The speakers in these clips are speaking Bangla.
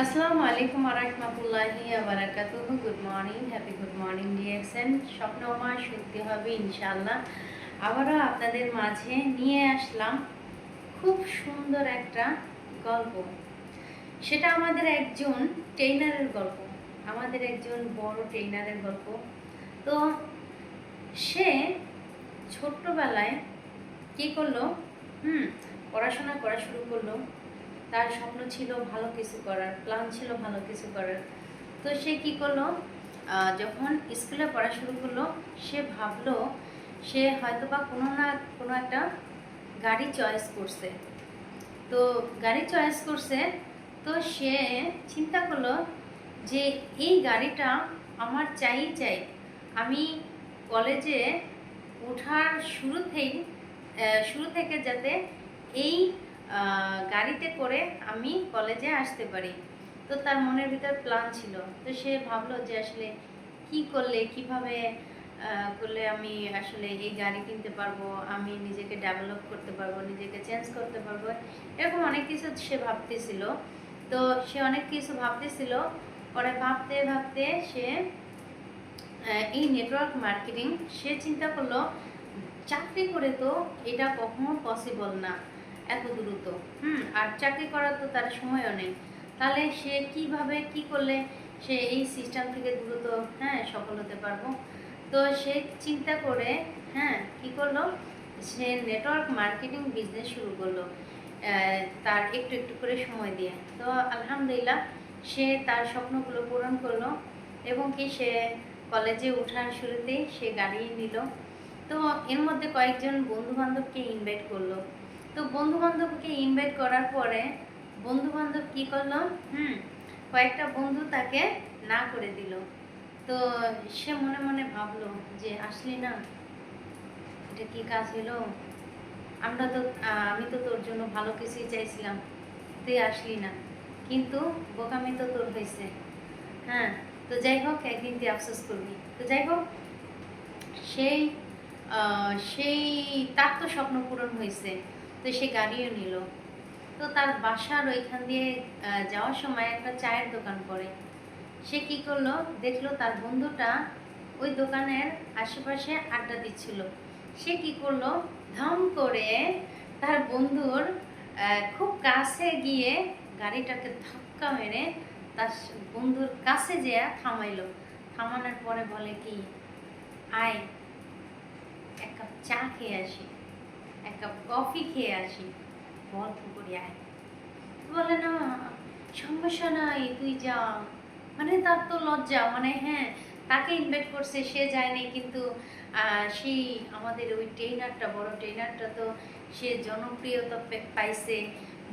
আসসালামু আলাইকুম ওয়া রাহমাতুল্লাহি ওয়া বারাকাতুহু। Good morning, happy good morning ডিয়ারসেন। স্বপ্ন আমার সত্যি হবে ইনশাআল্লাহ। আবারও আপনাদের মাঝে নিয়ে আসলাম খুব সুন্দর একটা গল্প। সেটা আমাদের একজন ট্রেনারের গল্প, আমাদের একজন বড় ট্রেনারের গল্প। তো সে ছোট্টবেলায় কী করলো, পড়াশোনা করা শুরু করলো। তার স্বপ্ন ছিল ভালো কিছু করার, প্ল্যান ছিল ভালো কিছু করার। তো সে কি করলো, যখন স্কুলে পড়া শুরু করলো, সে ভাবলো সে হয়তোবা কোনো না কোনো একটা গাড়ি চয়েস করছে। তো গাড়ি চয়েস করছে, তো সে চিন্তা করলো যে এই গাড়িটা আমার চাই। আমি কলেজে ওঠার শুরু থেকে যাতে এই গাড়িতে করে আমি কলেজে আসতে পারি। তো তার মনের ভিতর প্ল্যান ছিল। তো সে ভাবলো যে আসলে কি করলে, কিভাবে করলে আমি আসলে এই গাড়ি কিনতে পারবো, আমি নিজেকে ডেভেলপ করতে পারবো, নিজেকে চেঞ্জ করতে পারবো, এরকম অনেক কিছু সে ভাবতেছিল। তো সে অনেক কিছু ভাবতেছিল, পরে ভাবতে ভাবতে সে এই নেটওয়ার্ক মার্কেটিং সে চিন্তা করলো চাকরি করে তো এটা কখনো পসিবল না এত দ্রুত। আর চাকরি করার তো তার সময়ও নেই। তাহলে সে কিভাবে কি করলে সে এই সিস্টেম থেকে দ্রুত সফল হতে পারবো। তো সে চিন্তা করে কি করলো, সে নেটওয়ার্ক মার্কেটিং বিজনেস শুরু করলো তার একটু একটু করে সময় দিয়ে। তো আলহামদুলিল্লাহ সে তার স্বপ্নগুলো পূরণ করলো এবং কি সে কলেজে ওঠার শুরুতেই সে গাড়ি নিল। তো এর মধ্যে কয়েকজন বন্ধুবান্ধবকে ইনভাইট করলো। তো বন্ধুবান্ধবকে ইনভাইট করার পরে বন্ধুবান্ধব কী করলো, কয়েকটা বন্ধু তাকে না করে দিল। তো সে মনে মনে ভাবলো যে আসলি না, এটা কি কাজ হলো? আমি তো তোর জন্য ভালো কিছুই চাইছিলাম, তুই আসলি না, কিন্তু বোকামি তো তোর হয়েছে। হ্যাঁ, তো যাই হোক, একদিন তুই আফসোস করবি। তো যাই হোক, সেই সেই তার তো স্বপ্ন পূরণ হয়েছে। তো সে গাড়িও নিল। তো তার বাসার ওইখান দিয়ে যাওয়ার সময় একটা চায়ের দোকান পড়ে। সে কি করলো, দেখলো তার বন্ধুটা ওই দোকানের আশেপাশে আড্ডা দিচ্ছিল। সে কি করলো, ধাম করে তার বন্ধুর খুব কাছে গিয়ে গাড়িটাকে ধাক্কা মেরে তার বন্ধুর কাছে যেয়ে থামাইলো। থামানোর পরে বলে কি, আয় এক কাপ চা খেয়ে আসি, এক কাপ কফি খেয়ে আসি, গল্প করি আয়। বলে না, সমস্যা নাই, তুই যা। মানে তার তো লজ্জা, মানে তাকে ইনভাইট করছে, সে যায়নি, কিন্তু সেই আমাদের ওই ট্রেনারটা, বড় ট্রেনারটা তো সে জনপ্রিয়তা পাইছে,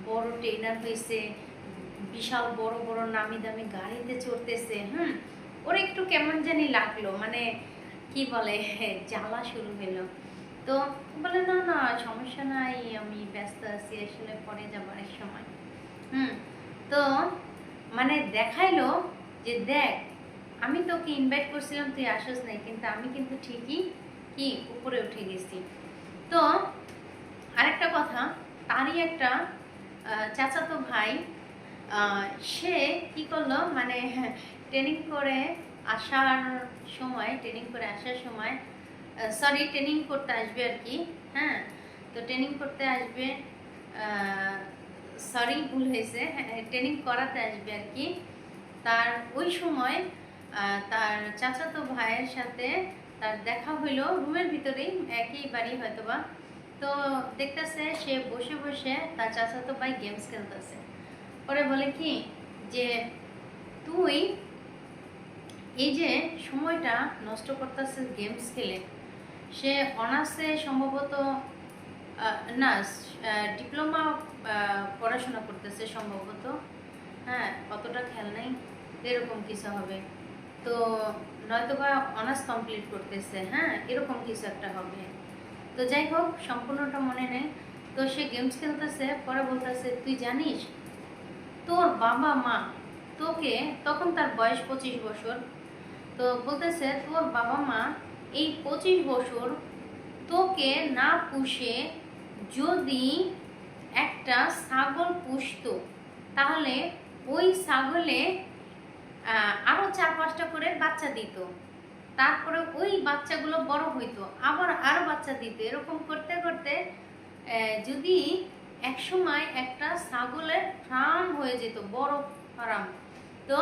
বড় ট্রেনার হয়েছে, বিশাল বড় বড় নামি দামি গাড়িতে চড়তেছে। ওর একটু কেমন জানি লাগলো, মানে কি বলে, জ্বালা শুরু হলো। তো বলে না না, সমস্যা নাই, আমি ব্যস্ত আছি, আসলে পরে যাবার এক সময়। তো মানে দেখাইলো যে দেখ, আমি তোকে ইনভাইট করছিলাম, তুই আসিস নাই, কিন্তু আমি কিন্তু ঠিকই কি উপরে উঠে গেছি। তো আরেকটা কথা, তারই একটা চাচাতো ভাই, সে কি করলো, মানে ট্রেনিং করে আসার সময় ট্রেনিং করতে আসবে আর কি। তো ট্রেনিং করতে আসবে, ভুল হয়েছে, ট্রেনিং করাতে আসবে আর কি। তার ওই সময় তার চাচাতো ভাইয়ের সাথে তার দেখা হইলো রুমের ভিতরেই, একই বাড়ি হয়তোবা। তো দেখতেছে সে বসে বসে তার চাচাতো ভাই গেমস খেলতেছে। পরে বলে কি যে, তুই এই যে সময়টা নষ্ট করতেছিস গেমস খেলে। সে অনার্সে সম্ভবত না, ডিপ্লোমা পড়াশোনা করতেছে সম্ভবত, অতটা খেয়াল নেই, এরকম কিছু হবে। তো নয়তোবা অনার্স কমপ্লিট করতেছে, এরকম কিছু একটা হবে। তো যাই হোক, সম্পূর্ণটা মনে নেই। তো সে গেমস খেলতেছে, পরে বলতেছে, তুই জানিস তোর বাবা মা তোকে, তখন তার বয়স 25 বছর, তো বলতেছে তোর বাবা মা এই 25 বছর তোকে না পুষে যদি একটা ছাগল পুষতো, তাহলে ওই ছাগলে আরো 4-5টা করে বাচ্চা দিত, তারপরে ওই বাচ্চাগুলো বড় হইতো, আবার আরো বাচ্চা দিত, এরকম করতে করতে যদি একসময় একটা ছাগলের ফার্ম হয়ে যেত, বড় ফার্ম। তো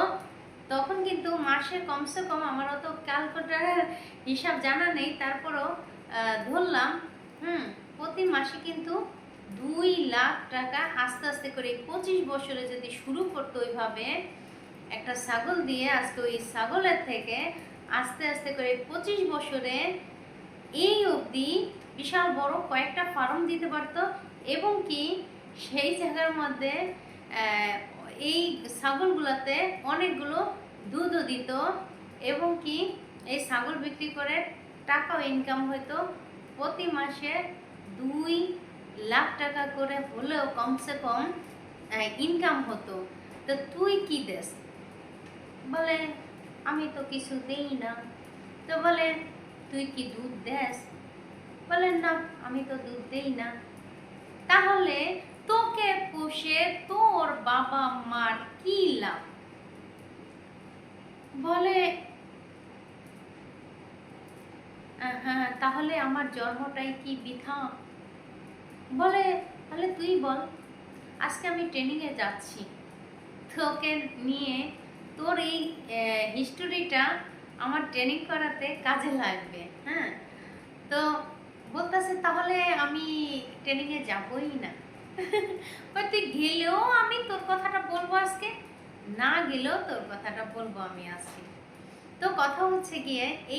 তখন কিন্তু মাসে কমসে কম, আমার অত ক্যালকুলেটারের হিসাব জানা নেই, তারপরও ধরলাম প্রতি মাসে কিন্তু 2 লাখ টাকা আস্তে আস্তে করে 25 বছরে যদি শুরু করতো ওইভাবে একটা ছাগল দিয়ে, আজকে ওই ছাগলের থেকে আস্তে আস্তে করে 25 বছরে এই অবধি বিশাল বড় কয়েকটা ফার্ম দিতে পারতো, এবং কি সেই জায়গার মধ্যে এই ছাগলগুলোতে অনেকগুলো দুধও দিত, এবং কি এই ছাগল বিক্রি করে টাকাও ইনকাম হইতো। প্রতি মাসে 2 লাখ টাকা করে হলেও কমসে কম ইনকাম হতো। তো তুই কি দেস? বলে আমি তো কিছু দেই না। তো বলে তুই কি দুধ দেস? বলেন না, আমি তো দুধ দেই না। তাহলে তোকে পুষে তোর বাবা মার কি লাভ? বলে হ্যাঁ, তাহলে আমার জন্মটাই কি বৃথা? বলে তাহলে তুই বল, আজকে আমি ট্রেনিংয়ে যাচ্ছি, তোকে নিয়ে তোর এই হিস্টোরিটা আমার ট্রেনিং করাতে কাজে লাগবে। হ্যাঁ, তো বলতেছে তাহলে আমি ট্রেনিংয়ে যাবই না। তুই গেলেও আমি তোর কথাটা বলবো আজকে, না গেলেও তোর কথাটা বলবো আমি আজকে। তো কথা হচ্ছে গিয়ে এই